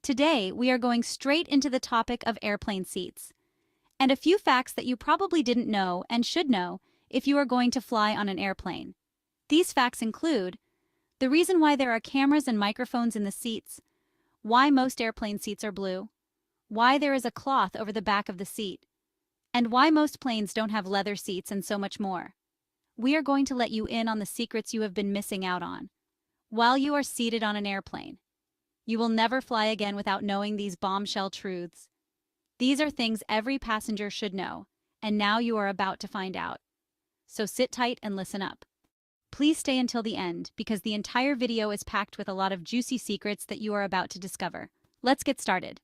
Today, we are going straight into the topic of airplane seats, and a few facts that you probably didn't know and should know if you are going to fly on an airplane. These facts include the reason why there are cameras and microphones in the seats, why most airplane seats are blue, why there is a cloth over the back of the seat, and why most planes don't have leather seats, and so much more. We are going to let you in on the secrets you have been missing out on while you are seated on an airplane. You will never fly again without knowing these bombshell truths. These are things every passenger should know, and now you are about to find out. So sit tight and listen up. Please stay until the end, because the entire video is packed with a lot of juicy secrets that you are about to discover. Let's get started.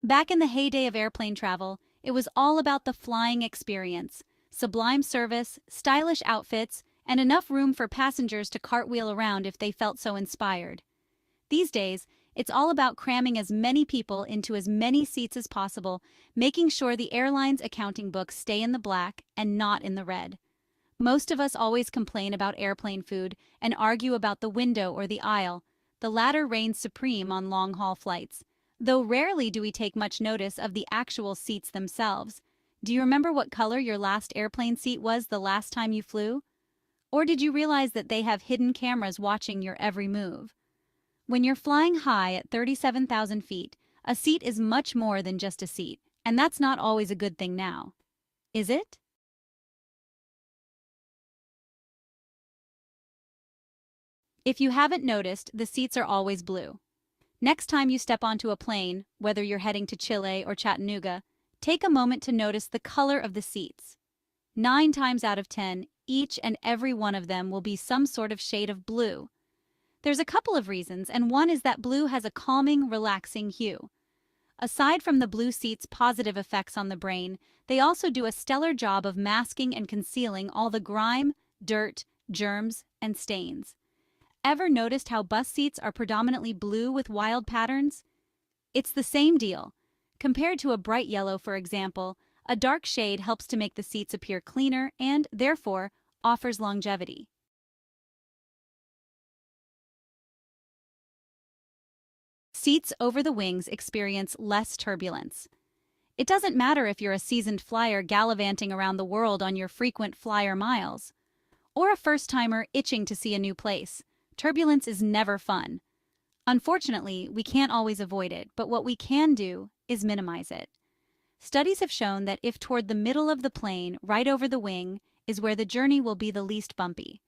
Back in the heyday of airplane travel, it was all about the flying experience, sublime service, stylish outfits, and enough room for passengers to cartwheel around if they felt so inspired. These days, it's all about cramming as many people into as many seats as possible, making sure the airline's accounting books stay in the black and not in the red. Most of us always complain about airplane food and argue about the window or the aisle. The latter reigns supreme on long-haul flights, though rarely do we take much notice of the actual seats themselves. Do you remember what color your last airplane seat was the last time you flew? Or did you realize that they have hidden cameras watching your every move? When you're flying high at 37,000 feet, a seat is much more than just a seat, and that's not always a good thing now. Is it? If you haven't noticed, the seats are always blue. Next time you step onto a plane, whether you're heading to Chile or Chattanooga, take a moment to notice the color of the seats. 9 times out of 10, each and every one of them will be some sort of shade of blue. There's a couple of reasons, and one is that blue has a calming, relaxing hue. Aside from the blue seats' positive effects on the brain, they also do a stellar job of masking and concealing all the grime, dirt, germs, and stains. Ever noticed how bus seats are predominantly blue with wild patterns? It's the same deal. Compared to a bright yellow, for example, a dark shade helps to make the seats appear cleaner and, therefore, offers longevity. Seats over the wings experience less turbulence. It doesn't matter if you're a seasoned flyer gallivanting around the world on your frequent flyer miles, or a first-timer itching to see a new place. Turbulence is never fun. Unfortunately, we can't always avoid it, but what we can do is minimize it. Studies have shown that if toward the middle of the plane, right over the wing, is where the journey will be the least bumpy.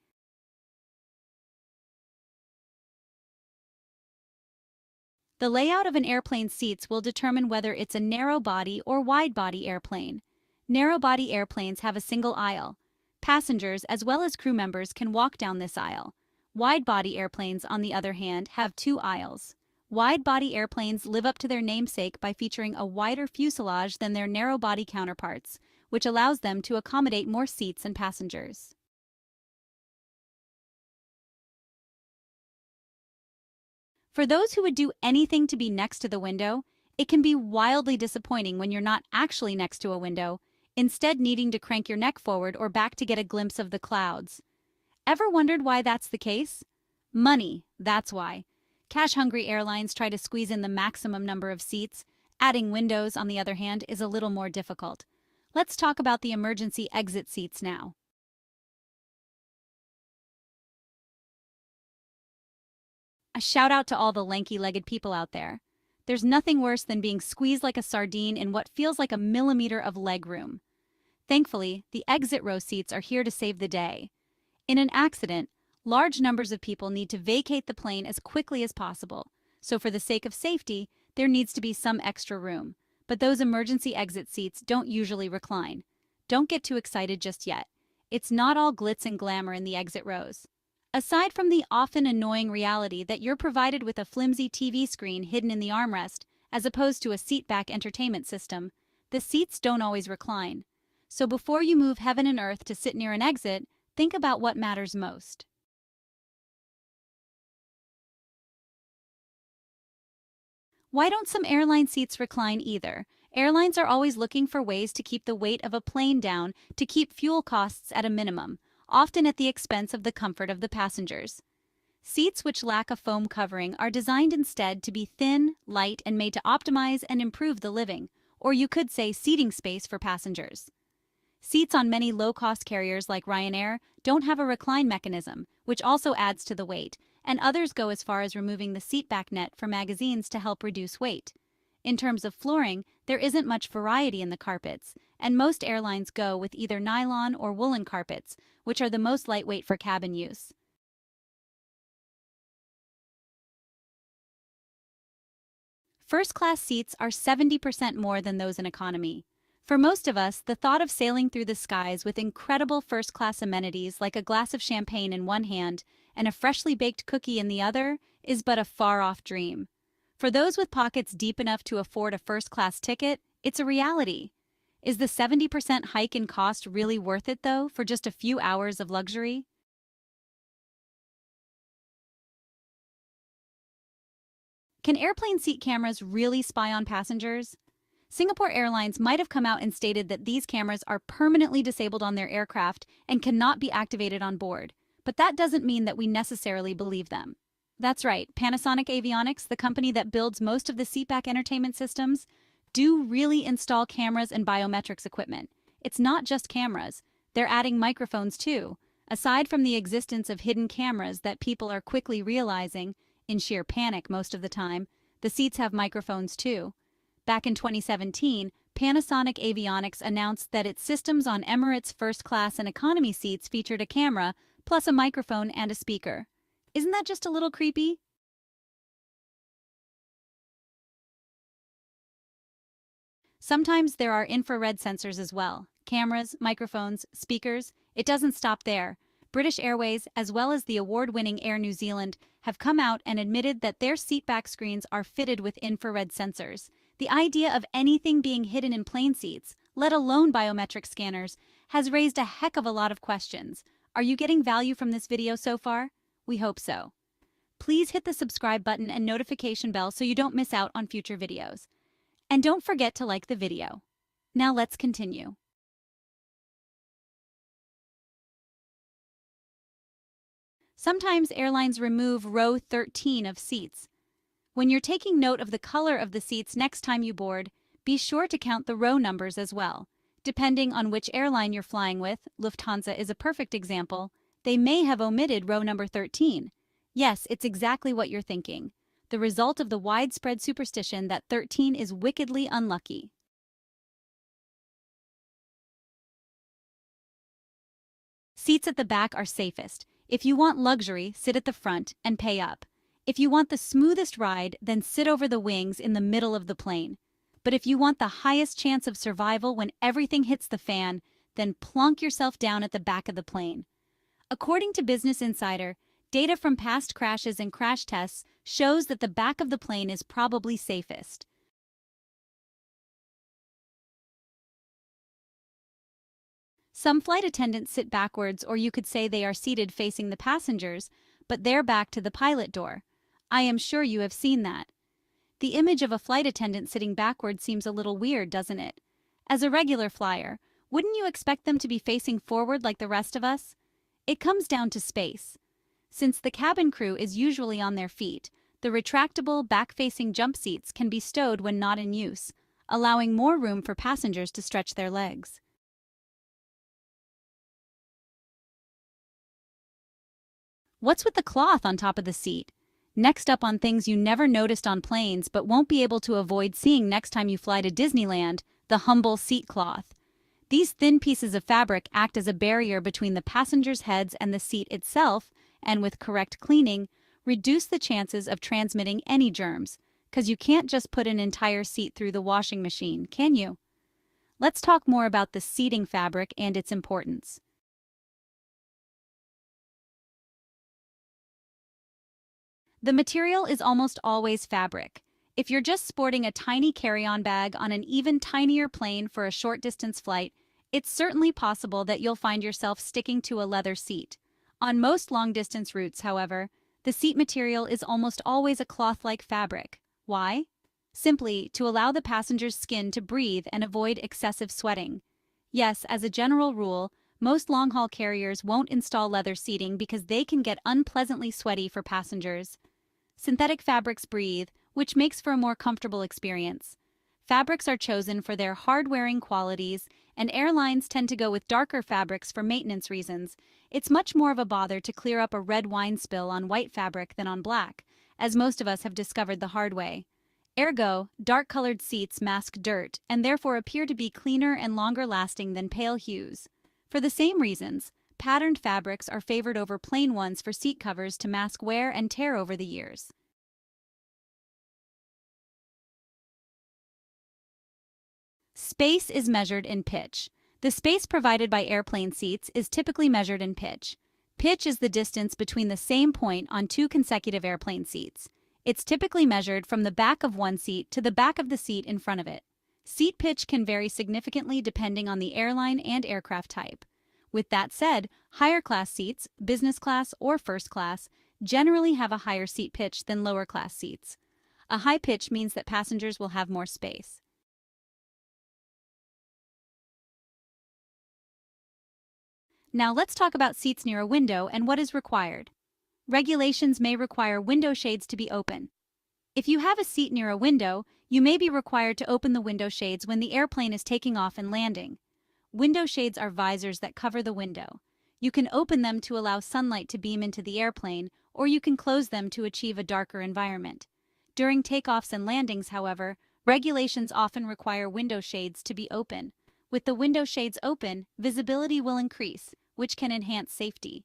The layout of an airplane's seats will determine whether it's a narrow-body or wide-body airplane. Narrow-body airplanes have a single aisle. Passengers as well as crew members can walk down this aisle. Wide-body airplanes, on the other hand, have 2 aisles. Wide-body airplanes live up to their namesake by featuring a wider fuselage than their narrow-body counterparts, which allows them to accommodate more seats and passengers. For those who would do anything to be next to the window, it can be wildly disappointing when you're not actually next to a window, instead needing to crank your neck forward or back to get a glimpse of the clouds. Ever wondered why that's the case? Money, that's why. Cash-hungry airlines try to squeeze in the maximum number of seats. Adding windows, on the other hand, is a little more difficult. Let's talk about the emergency exit seats now. A shout out to all the lanky-legged people out there. There's nothing worse than being squeezed like a sardine in what feels like a millimeter of legroom. Thankfully, the exit row seats are here to save the day. In an accident, large numbers of people need to vacate the plane as quickly as possible, so for the sake of safety, there needs to be some extra room. But those emergency exit seats don't usually recline. Don't get too excited just yet. It's not all glitz and glamour in the exit rows. Aside from the often annoying reality that you're provided with a flimsy TV screen hidden in the armrest, as opposed to a seatback entertainment system, the seats don't always recline. So before you move heaven and earth to sit near an exit, think about what matters most. Why don't some airline seats recline either? Airlines are always looking for ways to keep the weight of a plane down to keep fuel costs at a minimum, often at the expense of the comfort of the passengers. Seats which lack a foam covering are designed instead to be thin, light, and made to optimize and improve the living, or you could say seating space for passengers. Seats on many low-cost carriers like Ryanair don't have a recline mechanism, which also adds to the weight, and others go as far as removing the seatback net for magazines to help reduce weight. In terms of flooring, there isn't much variety in the carpets, and most airlines go with either nylon or woolen carpets, which are the most lightweight for cabin use. First-class seats are 70% more than those in economy. For most of us, the thought of sailing through the skies with incredible first-class amenities like a glass of champagne in one hand and a freshly baked cookie in the other is but a far-off dream. For those with pockets deep enough to afford a first-class ticket, it's a reality. Is the 70% hike in cost really worth it, though, for just a few hours of luxury? Can airplane seat cameras really spy on passengers? Singapore Airlines might have come out and stated that these cameras are permanently disabled on their aircraft and cannot be activated on board, but that doesn't mean that we necessarily believe them. That's right, Panasonic Avionics, the company that builds most of the seatback entertainment systems, do really install cameras and biometrics equipment. It's not just cameras, they're adding microphones too. Aside from the existence of hidden cameras that people are quickly realizing, in sheer panic most of the time, the seats have microphones too. Back in 2017, Panasonic Avionics announced that its systems on Emirates first class and economy seats featured a camera, plus a microphone and a speaker. Isn't that just a little creepy? Sometimes there are infrared sensors as well. Cameras, microphones, speakers. It doesn't stop there. British Airways, as well as the award-winning Air New Zealand, have come out and admitted that their seatback screens are fitted with infrared sensors. The idea of anything being hidden in plane seats, let alone biometric scanners, has raised a heck of a lot of questions. Are you getting value from this video so far? We hope so. Please hit the subscribe button and notification bell so you don't miss out on future videos. And don't forget to like the video. Now let's continue. Sometimes airlines remove row 13 of seats. When you're taking note of the color of the seats next time you board, be sure to count the row numbers as well. Depending on which airline you're flying with, Lufthansa is a perfect example, they may have omitted row number 13. Yes, it's exactly what you're thinking. The result of the widespread superstition that 13 is wickedly unlucky. Seats at the back are safest. If you want luxury, sit at the front and pay up. If you want the smoothest ride, then sit over the wings in the middle of the plane. But if you want the highest chance of survival when everything hits the fan, then plonk yourself down at the back of the plane. According to Business Insider, data from past crashes and crash tests shows that the back of the plane is probably safest. Some flight attendants sit backwards, or you could say they are seated facing the passengers, but they're back to the pilot door. I am sure you have seen that. The image of a flight attendant sitting backwards seems a little weird, doesn't it? As a regular flyer, wouldn't you expect them to be facing forward like the rest of us? It comes down to space. Since the cabin crew is usually on their feet, the retractable, back-facing jump seats can be stowed when not in use, allowing more room for passengers to stretch their legs. What's with the cloth on top of the seat? Next up on things you never noticed on planes but won't be able to avoid seeing next time you fly to Disneyland, the humble seat cloth. These thin pieces of fabric act as a barrier between the passengers' heads and the seat itself, and with correct cleaning, reduce the chances of transmitting any germs, because you can't just put an entire seat through the washing machine, can you? Let's talk more about the seating fabric and its importance. The material is almost always fabric. If you're just sporting a tiny carry-on bag on an even tinier plane for a short-distance flight, it's certainly possible that you'll find yourself sticking to a leather seat. On most long-distance routes, however, the seat material is almost always a cloth-like fabric. Why? Simply to allow the passenger's skin to breathe and avoid excessive sweating. Yes, as a general rule, Most long-haul carriers won't install leather seating because they can get unpleasantly sweaty for passengers. Synthetic fabrics breathe, which makes for a more comfortable experience. Fabrics are chosen for their hard-wearing qualities, and airlines tend to go with darker fabrics for maintenance reasons. It's much more of a bother to clear up a red wine spill on white fabric than on black, as most of us have discovered the hard way. Ergo, dark-colored seats mask dirt and therefore appear to be cleaner and longer-lasting than pale hues. For the same reasons, patterned fabrics are favored over plain ones for seat covers to mask wear and tear over the years. Space is measured in pitch. The space provided by airplane seats is typically measured in pitch. Pitch is the distance between the same point on two consecutive airplane seats. It's typically measured from the back of one seat to the back of the seat in front of it. Seat pitch can vary significantly depending on the airline and aircraft type. With that said, higher class seats, business class or first class, generally have a higher seat pitch than lower class seats. A high pitch means that passengers will have more space. Now let's talk about seats near a window and what is required. Regulations may require window shades to be open. If you have a seat near a window, you may be required to open the window shades when the airplane is taking off and landing. Window shades are visors that cover the window. You can open them to allow sunlight to beam into the airplane, or you can close them to achieve a darker environment. During takeoffs and landings, however, regulations often require window shades to be open. With the window shades open, visibility will increase, which can enhance safety.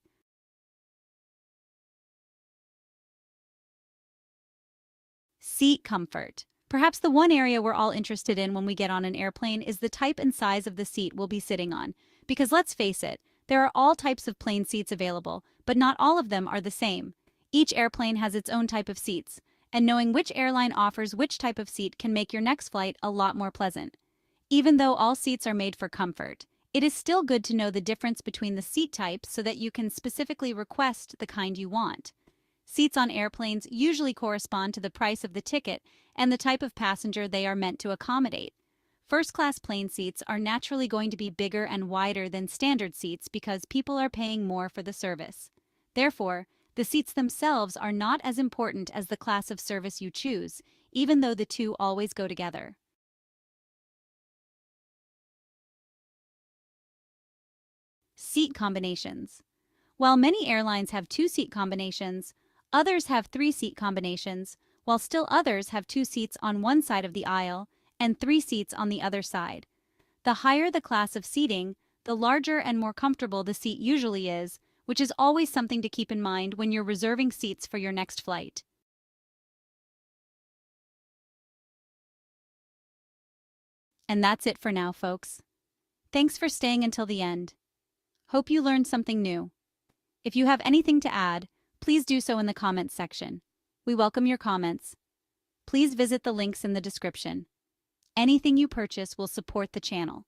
Seat comfort. Perhaps the one area we're all interested in when we get on an airplane is the type and size of the seat we'll be sitting on. Because let's face it, there are all types of plane seats available, but not all of them are the same. Each airplane has its own type of seats, and knowing which airline offers which type of seat can make your next flight a lot more pleasant. Even though all seats are made for comfort, it is still good to know the difference between the seat types so that you can specifically request the kind you want. Seats on airplanes usually correspond to the price of the ticket and the type of passenger they are meant to accommodate. First-class plane seats are naturally going to be bigger and wider than standard seats because people are paying more for the service. Therefore, the seats themselves are not as important as the class of service you choose, even though the two always go together. Seat combinations. While many airlines have two-seat combinations, others have three-seat combinations, while still others have two seats on one side of the aisle and three seats on the other side. The higher the class of seating, the larger and more comfortable the seat usually is, which is always something to keep in mind when you're reserving seats for your next flight. And that's it for now, folks. Thanks for staying until the end. Hope you learned something new. If you have anything to add, please do so in the comments section. We welcome your comments. Please visit the links in the description. Anything you purchase will support the channel.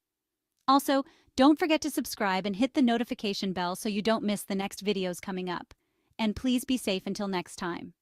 Also, don't forget to subscribe and hit the notification bell so you don't miss the next videos coming up. And please be safe until next time.